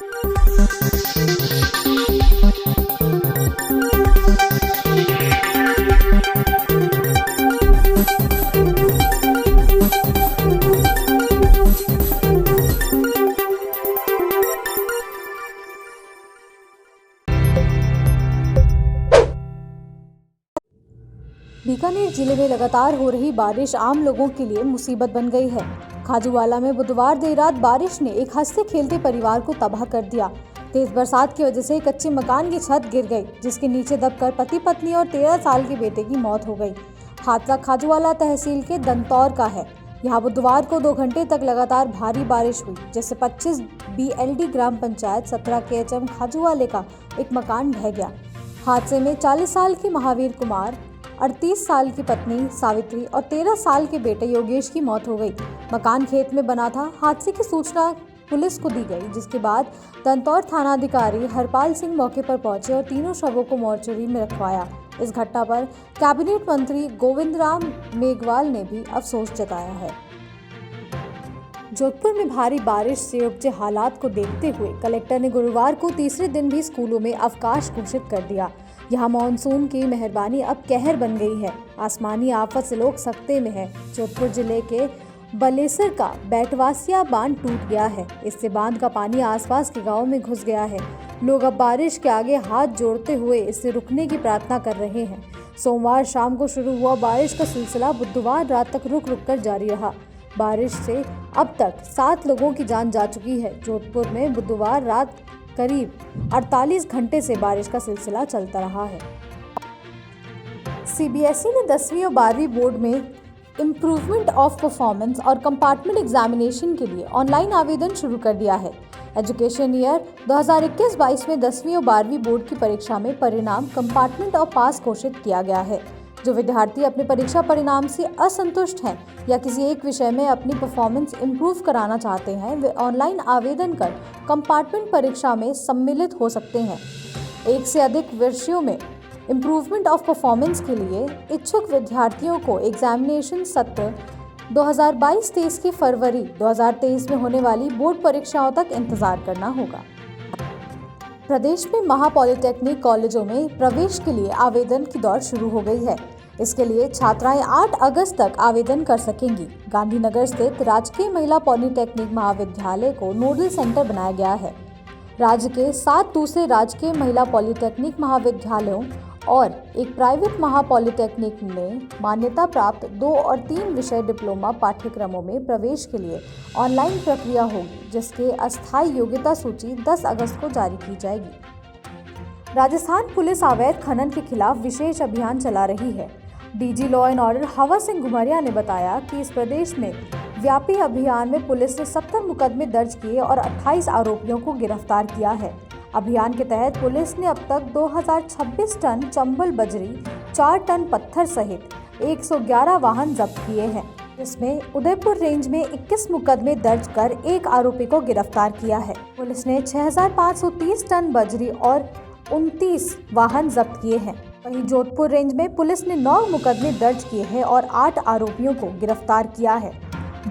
बीकानेर जिले में लगातार हो रही बारिश आम लोगों के लिए मुसीबत बन गई है। खाजूवाला में बुधवार देर रात बारिश ने एक हंसते खेलते परिवार को तबाह कर दिया। तेज बरसात की वजह से कच्चे मकान की छत गिर गई, जिसके नीचे दबकर पति पत्नी और 13 साल के बेटे की मौत हो गई। हादसा खाजूवाला तहसील के दंतौर का है। यहाँ बुधवार को 2 घंटे तक लगातार भारी बारिश हुई, जिससे 25 BLD ग्राम पंचायत 17 KHM खाजूवाले का एक मकान ढह गया। हादसे में 40 साल के महावीर कुमार, 38 साल की पत्नी सावित्री और 13 साल के बेटे योगेश की मौत हो गई। मकान खेत में बना था। हादसे की सूचना पुलिस को दी गई, जिसके बाद दंतौर थानाधिकारी हरपाल सिंह मौके पर पहुंचे और तीनों शवों को मोर्चरी में रखवाया। इस घटना पर कैबिनेट मंत्री गोविंद राम मेघवाल ने भी अफसोस जताया है। जोधपुर में भारी बारिश से उपजे हालात को देखते हुए कलेक्टर ने गुरुवार को तीसरे दिन भी स्कूलों में अवकाश घोषित कर दिया। यहाँ मानसून की मेहरबानी अब कहर बन गई है। आसमानी आफत से लोग सकते में है। जोधपुर जिले के बलेसर का बैटवासिया बांध टूट गया है। इससे बांध का पानी आसपास के गांव में घुस गया है। लोग अब बारिश के आगे हाथ जोड़ते हुए इसे रुकने की प्रार्थना कर रहे हैं। सोमवार शाम को शुरू हुआ बारिश का सिलसिला बुधवार रात तक रुक रुक कर जारी रहा। बारिश से अब तक 7 लोगों की जान जा चुकी है। जोधपुर में बुधवार रात करीब 48 घंटे से बारिश का सिलसिला चलता रहा है। CBSE ने 10वीं और 12वीं बोर्ड में इम्प्रूवमेंट ऑफ परफॉर्मेंस और कंपार्टमेंट एग्जामिनेशन के लिए ऑनलाइन आवेदन शुरू कर दिया है। एजुकेशन ईयर 2021-22 में 10वीं और 12वीं बोर्ड की परीक्षा में परिणाम कंपार्टमेंट और पास घोषित किया गया है। जो विद्यार्थी अपने परीक्षा परिणाम से असंतुष्ट हैं या किसी एक विषय में अपनी परफॉर्मेंस इम्प्रूव कराना चाहते हैं, वे ऑनलाइन आवेदन कर कंपार्टमेंट परीक्षा में सम्मिलित हो सकते हैं। एक से अधिक विषयों में इम्प्रूवमेंट ऑफ परफॉर्मेंस के लिए इच्छुक विद्यार्थियों को एग्जामिनेशन सत्र 2022-23 की फरवरी 2023 में होने वाली बोर्ड परीक्षाओं तक इंतजार करना होगा। प्रदेश में महापॉलिटेक्निक कॉलेजों में प्रवेश के लिए आवेदन की दौड़ शुरू हो गई है। इसके लिए छात्राएं 8 अगस्त तक आवेदन कर सकेंगी। गांधीनगर स्थित राजकीय महिला पॉलिटेक्निक महाविद्यालय को नोडल सेंटर बनाया गया है। राज्य के 7 दूसरे राजकीय महिला पॉलिटेक्निक महाविद्यालयों और एक प्राइवेट महापॉलिटेक्निक में मान्यता प्राप्त 2 और 3 विषय डिप्लोमा पाठ्यक्रमों में प्रवेश के लिए ऑनलाइन प्रक्रिया होगी, जिसके अस्थायी योग्यता सूची 10 अगस्त को जारी की जाएगी। राजस्थान पुलिस अवैध खनन के खिलाफ विशेष अभियान चला रही है। DG लॉ एंड ऑर्डर हवा सिंह घुमरिया ने बताया कि इस प्रदेश में व्यापी अभियान में पुलिस ने 70 मुकदमे दर्ज किए और 28 आरोपियों को गिरफ्तार किया है। अभियान के तहत पुलिस ने अब तक 2026 टन चंबल बजरी, 4 टन पत्थर सहित 111 वाहन जब्त किए हैं। इसमें उदयपुर रेंज में 21 मुकदमे दर्ज कर 1 आरोपी को गिरफ्तार किया है। पुलिस ने 6530 टन बजरी और 29 वाहन जब्त किए हैं। वहीं जोधपुर रेंज में पुलिस ने 9 मुकदमे दर्ज किए हैं और 8 आरोपियों को गिरफ्तार किया है।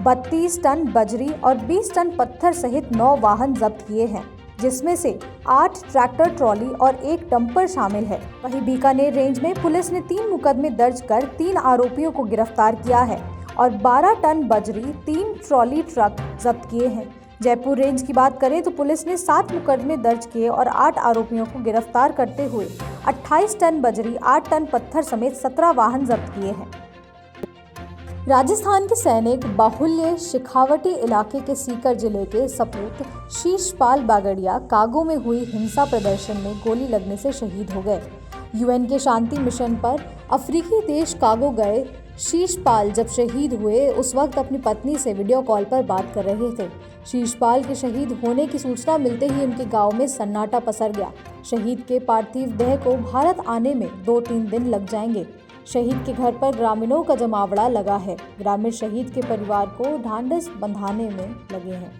32 टन बजरी और 20 टन पत्थर सहित 9 वाहन जब्त किए हैं, जिसमें से 8 ट्रैक्टर ट्रॉली और 1 डंपर शामिल है। वहीं बीकानेर रेंज में पुलिस ने 3 मुकदमे दर्ज कर 3 आरोपियों को गिरफ्तार किया है और 12 टन बजरी, 3 ट्रॉली ट्रक जब्त किए हैं। जयपुर रेंज की बात करें तो पुलिस ने 7 मुकदमे दर्ज किए और 8 आरोपियों को गिरफ्तार करते हुए 28 टन बजरी, 8 टन पत्थर समेत 17 वाहन जब्त किए हैं। राजस्थान के सैनिक बाहुल्य शेखावटी इलाके के सीकर जिले के सपूत शीशपाल बागड़िया कागो में हुई हिंसा प्रदर्शन में गोली लगने से शहीद हो गए। UN के शांति मिशन पर अफ्रीकी देश कागो गए शीशपाल जब शहीद हुए, उस वक्त अपनी पत्नी से वीडियो कॉल पर बात कर रहे थे। शीशपाल के शहीद होने की सूचना मिलते ही उनके गांव में सन्नाटा पसर गया। शहीद के पार्थिव देह को भारत आने में 2-3 दिन लग जाएंगे। शहीद के घर पर ग्रामीणों का जमावड़ा लगा है। ग्रामीण शहीद के परिवार को ढांढस बंधाने में लगे हैं।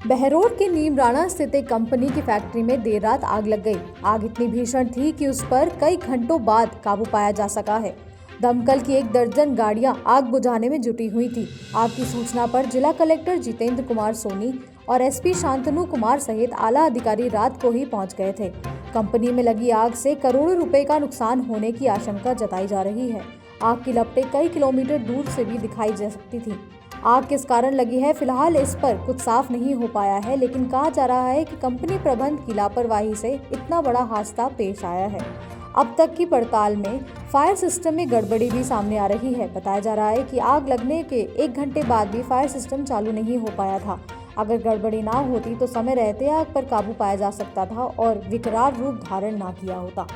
बहरोड के नीमराणा स्थित एक कंपनी की फैक्ट्री में देर रात आग लग गई। आग इतनी भीषण थी कि उस पर कई घंटों बाद काबू पाया जा सका है। दमकल की 1 दर्जन गाड़ियां आग बुझाने में जुटी हुई थी। आग की सूचना पर जिला कलेक्टर जितेंद्र कुमार सोनी और एसपी शांतनु कुमार सहित आला अधिकारी रात को ही पहुंच गए थे। कंपनी में लगी आग से करोड़ों रुपए का नुकसान होने की आशंका जताई जा रही है। आग की लपटें कई किलोमीटर दूर से भी दिखाई जा सकती थी। आग किस कारण लगी है, फिलहाल इस पर कुछ साफ नहीं हो पाया है, लेकिन कहा जा रहा है कि कंपनी प्रबंध की लापरवाही से इतना बड़ा हादसा पेश आया है। अब तक की पड़ताल में फायर सिस्टम में गड़बड़ी भी सामने आ रही है। बताया जा रहा है कि आग लगने के 1 घंटे बाद भी फायर सिस्टम चालू नहीं हो पाया था। अगर गड़बड़ी ना होती तो समय रहते आग पर काबू पाया जा सकता था और विकराल रूप धारण ना किया होता।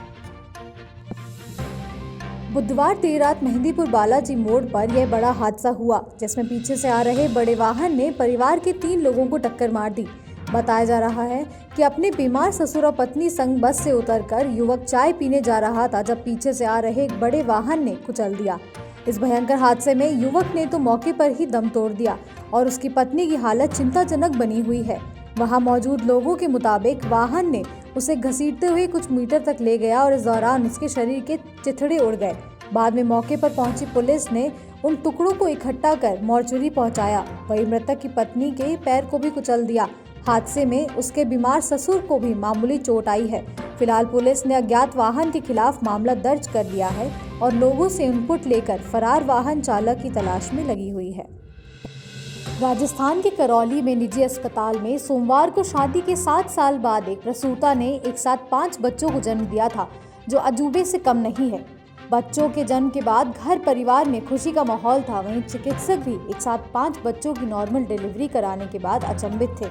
बुधवार देर रात मेहंदीपुर बालाजी मोड़ पर यह बड़ा हादसा हुआ, जिसमें पीछे से आ रहे बड़े वाहन ने परिवार के 3 लोगों को टक्कर मार दी। बताया जा रहा है कि अपने बीमार ससुर और पत्नी संग बस से उतरकर युवक चाय पीने जा रहा था, जब पीछे से आ रहे एक बड़े वाहन ने कुचल दिया। इस भयंकर हादसे में युवक ने तो मौके पर ही दम तोड़ दिया और उसकी पत्नी की हालत चिंताजनक बनी हुई है। वहां मौजूद लोगों के मुताबिक वाहन ने उसे घसीटते हुए कुछ मीटर तक ले गया और इस दौरान उसके शरीर के चिथड़े उड़ गए। बाद में मौके पर पहुंची पुलिस ने उन टुकड़ों को इकट्ठा कर मोर्चरी पहुंचाया। वहीं मृतक की पत्नी के पैर को भी कुचल दिया। हादसे में उसके बीमार ससुर को भी मामूली चोट आई है। फिलहाल पुलिस ने अज्ञात वाहन के खिलाफ मामला दर्ज कर लिया है और लोगों से इनपुट लेकर फरार वाहन चालक की तलाश में लगी हुई है। राजस्थान के करौली में निजी अस्पताल में सोमवार को शादी के 7 साल बाद एक प्रसूता ने एक साथ 5 बच्चों को जन्म दिया था, जो अजूबे से कम नहीं है। बच्चों के जन्म के बाद घर परिवार में खुशी का माहौल था। वहीं चिकित्सक भी एक साथ 5 बच्चों की नॉर्मल डिलीवरी कराने के बाद अचंभित थे,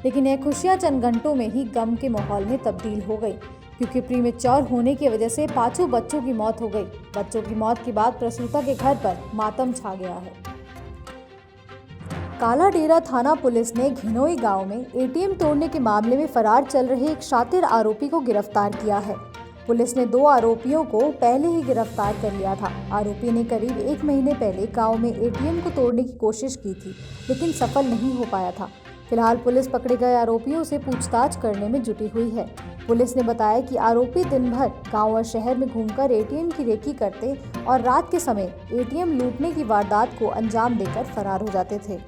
लेकिन यह खुशियां चंद घंटों में ही गम के माहौल में तब्दील हो गई, क्योंकि प्रीमेच्योर होने की वजह से 5 बच्चों की मौत हो गई। बच्चों की मौत के बाद प्रसूता के घर पर मातम छा गया है। काला डेरा थाना पुलिस ने घिनोई गांव में एटीएम तोड़ने के मामले में फरार चल रहे एक शातिर आरोपी को गिरफ्तार किया है। पुलिस ने 2 आरोपियों को पहले ही गिरफ्तार कर लिया था। आरोपी ने करीब 1 महीने पहले गांव में एटीएम को तोड़ने की कोशिश की थी, लेकिन सफल नहीं हो पाया था। फिलहाल पुलिस पकड़े गए आरोपियों से पूछताछ करने में जुटी हुई है। पुलिस ने बताया कि आरोपी दिन भर गांव और शहर में घूमकर एटीएम की रेकी करते और रात के समय एटीएम लूटने की वारदात को अंजाम देकर फरार हो जाते थे।